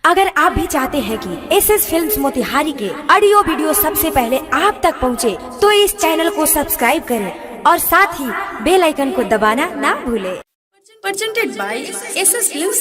अगर आप भी चाहते हैं कि एसएस फिल्म्स मोतिहारी के ऑडियो वीडियो सबसे पहले आप तक पहुंचे, तो इस चैनल को सब्सक्राइब करें और साथ ही बेल आइकन को दबाना ना भूलें। Presented by SS Films.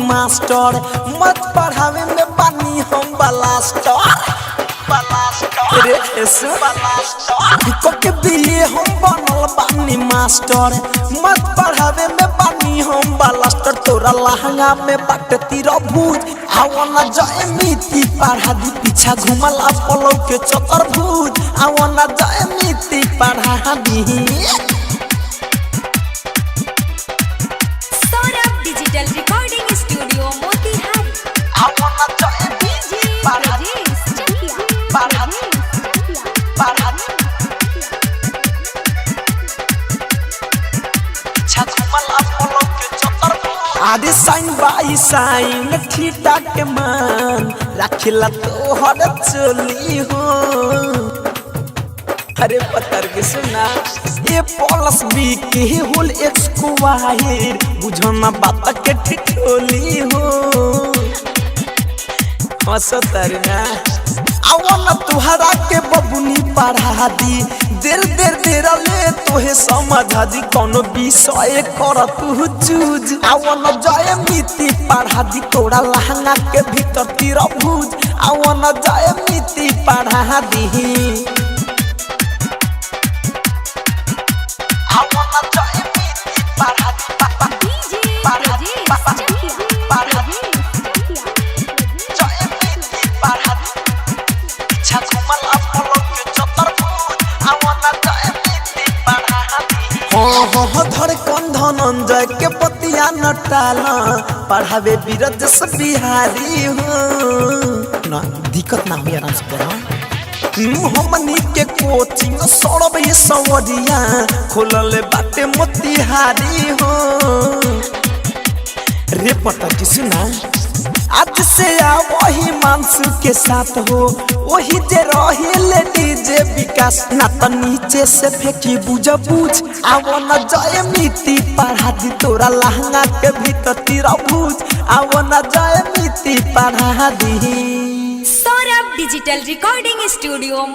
Master मत पढ़ावे में पानी हम बलास्टर के बिये हम बनल बानी मास्टर मत पढ़ावे में पानी हम बलास्टर। तोरा लहंगा में बाटती रभूज आवना जय मिति पढ़ा दी पीछा घुमला पलौ के चतुर्भुज आवना जय मिति पढ़ा दी। आदि साइन बाई साइन ठीटा के मान रखिला तो हर चली हो। अरे पत्थर के सुना ये प्लस बी के होल एक्स को वाहिर बुझना बात के ठिठोली हो। हंसतर ना आवना तुहरा के बबुनी पढ़ा दी देर देर देर ले तोहे समझा दी कोनो विषय कर तू चूज आवना जय मिति पढ़ा दी तोरा लहंगा के भीतर तिरभुज आवना जय मिति पढ़ा दी। धड़कन धनंजय के पतिया नटाला पढ़ावे बीरज से बिहारी हो ना दिक्कत ना हुई आराम से पढ़ा। हमनी के कोचिंग सौरभ ये सवरिया खोलले बाटे मोतिहारी हो। रे पता की सुना आज से आ वही मानसू के साथ हो वही जे रही ले डीजे विकास ना तो नीचे से फेंकी बुझ बुझ आवो न जय मिति पढ़ा दी तोरा लहंगा के भीतर तिरभुज आवो न जय मिति पढ़ा दी। Saurabh digital recording studio.